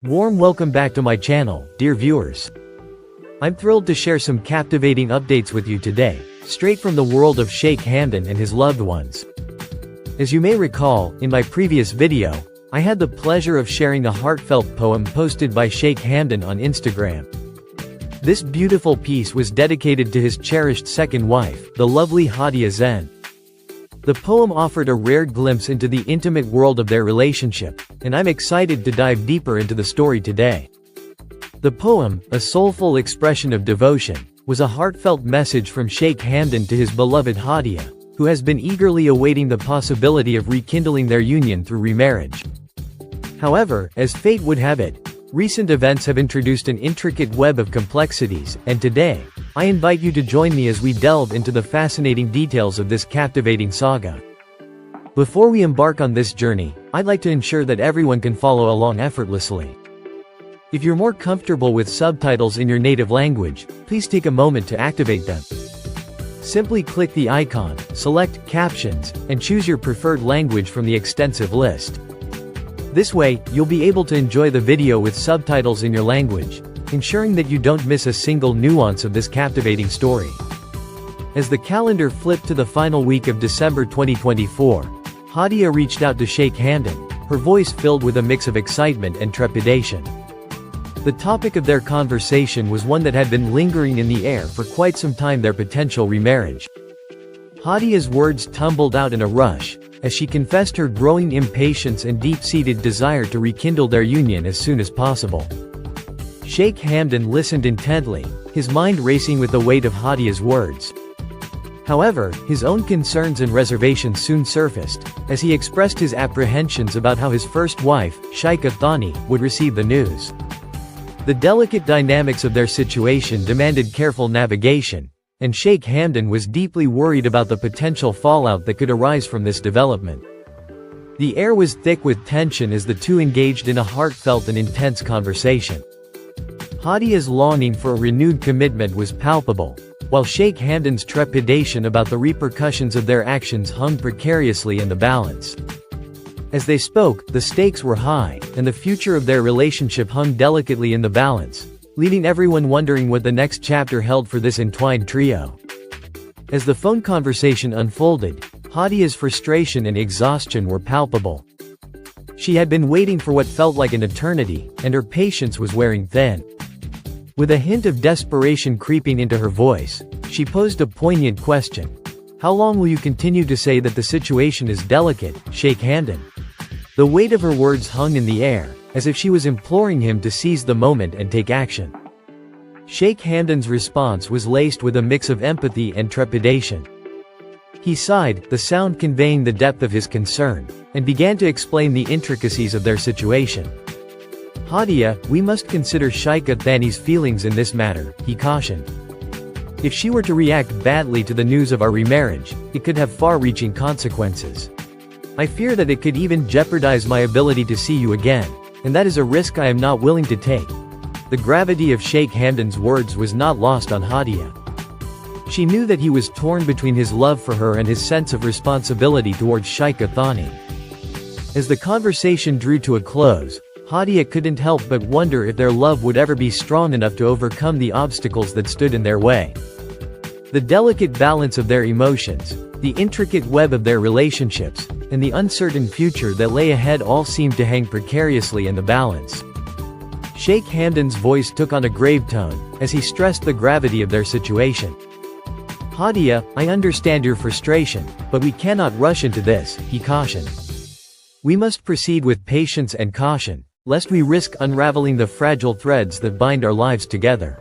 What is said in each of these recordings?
Warm welcome back to my channel, dear viewers. I'm thrilled to share some captivating updates with you today, straight from the world of Sheikh Hamdan and his loved ones. As you may recall, in my previous video, I had the pleasure of sharing a heartfelt poem posted by Sheikh Hamdan on Instagram. This beautiful piece was dedicated to his cherished second wife, the lovely Hadiya Zen. The poem offered a rare glimpse into the intimate world of their relationship, and I'm excited to dive deeper into the story today. The poem, a soulful expression of devotion, was a heartfelt message from Sheikh Hamdan to his beloved Hadiya, who has been eagerly awaiting the possibility of rekindling their union through remarriage. However, as fate would have it, recent events have introduced an intricate web of complexities, and today, I invite you to join me as we delve into the fascinating details of this captivating saga. Before we embark on this journey, I'd like to ensure that everyone can follow along effortlessly. If you're more comfortable with subtitles in your native language, please take a moment to activate them. Simply click the icon, select Captions, and choose your preferred language from the extensive list. This way, you'll be able to enjoy the video with subtitles in your language, ensuring that you don't miss a single nuance of this captivating story. As the calendar flipped to the final week of December 2024, Hadiya reached out to Sheikh Hamdan, her voice filled with a mix of excitement and trepidation. The topic of their conversation was one that had been lingering in the air for quite some time: their potential remarriage. Hadiya's words tumbled out in a rush, as she confessed her growing impatience and deep-seated desire to rekindle their union as soon as possible. Sheikh Hamdan listened intently, his mind racing with the weight of Hadiya's words. However, his own concerns and reservations soon surfaced, as he expressed his apprehensions about how his first wife, Sheikh Thani, would receive the news. The delicate dynamics of their situation demanded careful navigation, and Sheikh Hamdan was deeply worried about the potential fallout that could arise from this development. The air was thick with tension as the two engaged in a heartfelt and intense conversation. Hadiya's longing for a renewed commitment was palpable, while Sheikh Hamdan's trepidation about the repercussions of their actions hung precariously in the balance. As they spoke, the stakes were high, and the future of their relationship hung delicately in the balance, leaving everyone wondering what the next chapter held for this entwined trio. As the phone conversation unfolded, Hadiya's frustration and exhaustion were palpable. She had been waiting for what felt like an eternity, and her patience was wearing thin. With a hint of desperation creeping into her voice, she posed a poignant question. "How long will you continue to say that the situation is delicate, Sheikh Hamdan?" The weight of her words hung in the air, as if she was imploring him to seize the moment and take action. Sheikh Hamdan's response was laced with a mix of empathy and trepidation. He sighed, the sound conveying the depth of his concern, and began to explain the intricacies of their situation. "Hadiya, we must consider Sheikh Thani's feelings in this matter," he cautioned. "If she were to react badly to the news of our remarriage, it could have far-reaching consequences. I fear that it could even jeopardize my ability to see you again, and that is a risk I am not willing to take." The gravity of Sheikh Hamdan's words was not lost on Hadiya. She knew that he was torn between his love for her and his sense of responsibility towards Sheikh Thani. As the conversation drew to a close, Hadiya couldn't help but wonder if their love would ever be strong enough to overcome the obstacles that stood in their way. The delicate balance of their emotions, the intricate web of their relationships, and the uncertain future that lay ahead all seemed to hang precariously in the balance. Sheikh Hamdan's voice took on a grave tone, as he stressed the gravity of their situation. "Hadiya, I understand your frustration, but we cannot rush into this," he cautioned. "We must proceed with patience and caution, lest we risk unraveling the fragile threads that bind our lives together."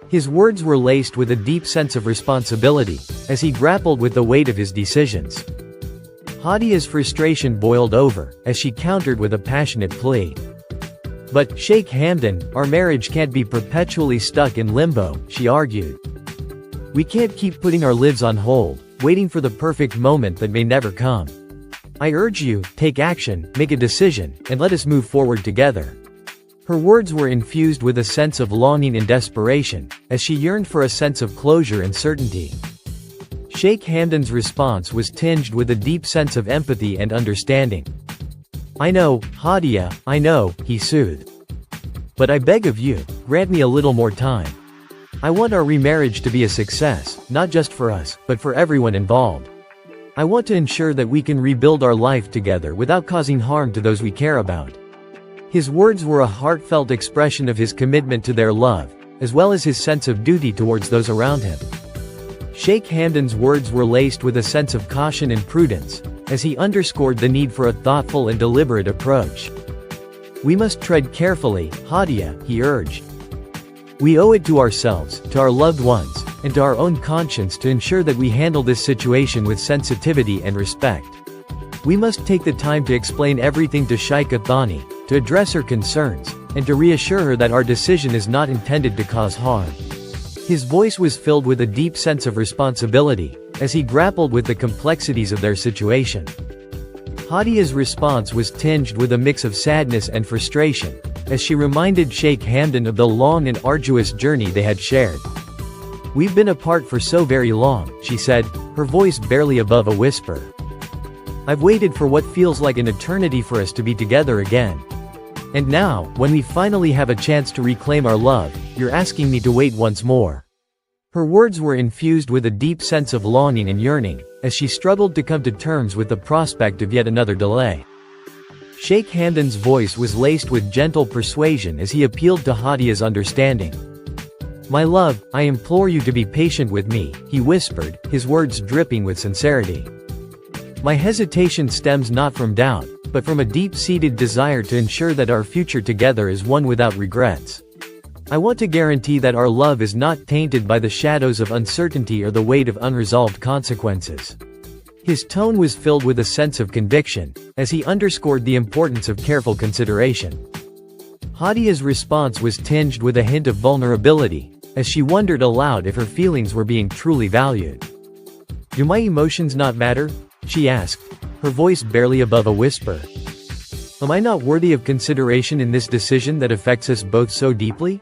His words were laced with a deep sense of responsibility, as he grappled with the weight of his decisions. Hadiya's frustration boiled over, as she countered with a passionate plea. "But, Sheikh Hamdan, our marriage can't be perpetually stuck in limbo," she argued. "We can't keep putting our lives on hold, waiting for the perfect moment that may never come. I urge you, take action, make a decision, and let us move forward together." Her words were infused with a sense of longing and desperation, as she yearned for a sense of closure and certainty. Sheikh Hamdan's response was tinged with a deep sense of empathy and understanding. "I know, Hadiya, I know," he soothed. But I beg of you, grant me a little more time. I want our remarriage to be a success, not just for us, but for everyone involved. I want to ensure that we can rebuild our life together without causing harm to those we care about." His words were a heartfelt expression of his commitment to their love, as well as his sense of duty towards those around him. Sheikh Hamdan's words were laced with a sense of caution and prudence, as he underscored the need for a thoughtful and deliberate approach. "We must tread carefully, Hadia," he urged. "We owe it to ourselves, to our loved ones, and to our own conscience to ensure that we handle this situation with sensitivity and respect. We must take the time to explain everything to Sheikha Thani, to address her concerns, and to reassure her that our decision is not intended to cause harm." His voice was filled with a deep sense of responsibility, as he grappled with the complexities of their situation. Hadia's response was tinged with a mix of sadness and frustration, as she reminded Sheikh Hamdan of the long and arduous journey they had shared. "We've been apart for so very long," she said, her voice barely above a whisper. "I've waited for what feels like an eternity for us to be together again. And now, when we finally have a chance to reclaim our love, you're asking me to wait once more." Her words were infused with a deep sense of longing and yearning, as she struggled to come to terms with the prospect of yet another delay. Sheikh Hamdan's voice was laced with gentle persuasion as he appealed to Hadia's understanding. "My love, I implore you to be patient with me," he whispered, his words dripping with sincerity. "My hesitation stems not from doubt, but from a deep-seated desire to ensure that our future together is one without regrets. I want to guarantee that our love is not tainted by the shadows of uncertainty or the weight of unresolved consequences." His tone was filled with a sense of conviction, as he underscored the importance of careful consideration. Hadia's response was tinged with a hint of vulnerability, as she wondered aloud if her feelings were being truly valued. "Do my emotions not matter?" she asked, her voice barely above a whisper. "Am I not worthy of consideration in this decision that affects us both so deeply?"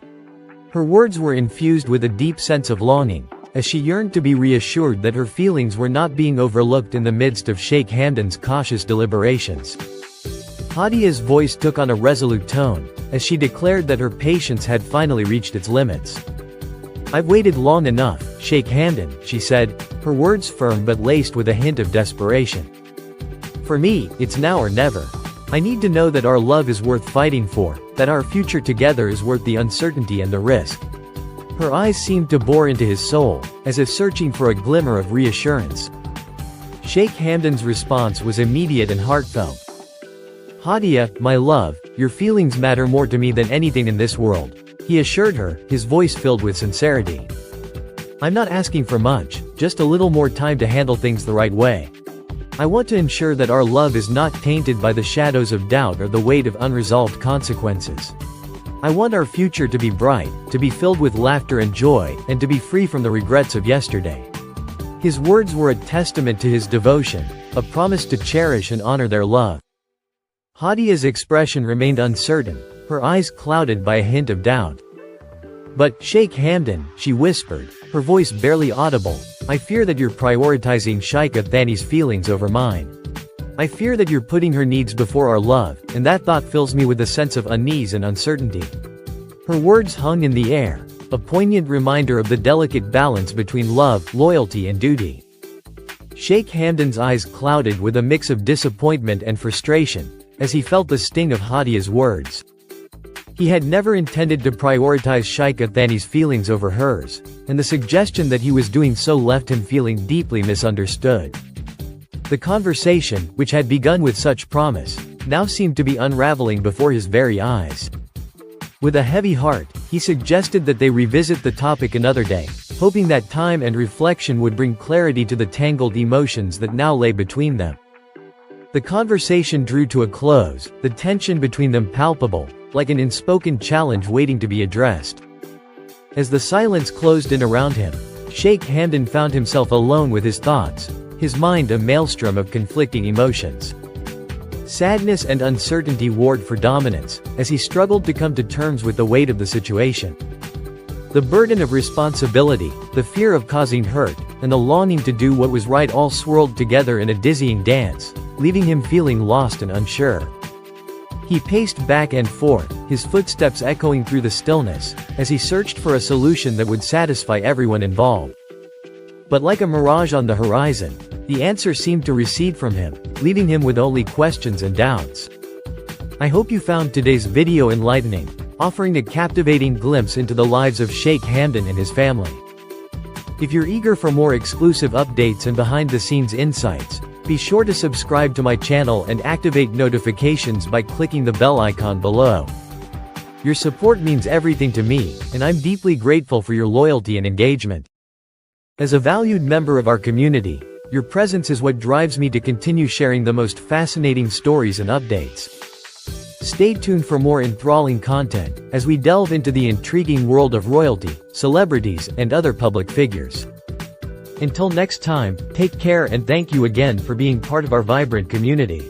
Her words were infused with a deep sense of longing, as she yearned to be reassured that her feelings were not being overlooked in the midst of Sheikh Hamdan's cautious deliberations. Hadia's voice took on a resolute tone, as she declared that her patience had finally reached its limits. "I've waited long enough, Sheikh Hamdan," she said, her words firm but laced with a hint of desperation. "For me, it's now or never. I need to know that our love is worth fighting for, that our future together is worth the uncertainty and the risk." Her eyes seemed to bore into his soul, as if searching for a glimmer of reassurance. Sheikh Hamdan's response was immediate and heartfelt. "Hadia, my love, your feelings matter more to me than anything in this world," he assured her, his voice filled with sincerity. "I'm not asking for much, just a little more time to handle things the right way. I want to ensure that our love is not tainted by the shadows of doubt or the weight of unresolved consequences. I want our future to be bright, to be filled with laughter and joy, and to be free from the regrets of yesterday." His words were a testament to his devotion, a promise to cherish and honor their love. Hadia's expression remained uncertain, her eyes clouded by a hint of doubt. "But, Sheikh Hamdan," she whispered, her voice barely audible, "I fear that you're prioritizing Sheikha Thani's feelings over mine. I fear that you're putting her needs before our love, and that thought fills me with a sense of unease and uncertainty." Her words hung in the air, a poignant reminder of the delicate balance between love, loyalty and duty. Sheikh Hamdan's eyes clouded with a mix of disappointment and frustration, as he felt the sting of Hadia's words. He had never intended to prioritize Sheikha Thani's feelings over hers, and the suggestion that he was doing so left him feeling deeply misunderstood. The conversation, which had begun with such promise, now seemed to be unraveling before his very eyes. With a heavy heart, he suggested that they revisit the topic another day, hoping that time and reflection would bring clarity to the tangled emotions that now lay between them. The conversation drew to a close, the tension between them palpable, like an unspoken challenge waiting to be addressed. As the silence closed in around him, Sheikh Hamdan found himself alone with his thoughts, his mind a maelstrom of conflicting emotions. Sadness and uncertainty warred for dominance, as he struggled to come to terms with the weight of the situation. The burden of responsibility, the fear of causing hurt, and the longing to do what was right all swirled together in a dizzying dance, leaving him feeling lost and unsure. He paced back and forth, his footsteps echoing through the stillness, as he searched for a solution that would satisfy everyone involved. But like a mirage on the horizon, the answer seemed to recede from him, leaving him with only questions and doubts. I hope you found today's video enlightening, offering a captivating glimpse into the lives of Sheikh Hamdan and his family. If you're eager for more exclusive updates and behind-the-scenes insights, be sure to subscribe to my channel and activate notifications by clicking the bell icon below. Your support means everything to me, and I'm deeply grateful for your loyalty and engagement. As a valued member of our community, your presence is what drives me to continue sharing the most fascinating stories and updates. Stay tuned for more enthralling content, as we delve into the intriguing world of royalty, celebrities, and other public figures. Until next time, take care and thank you again for being part of our vibrant community.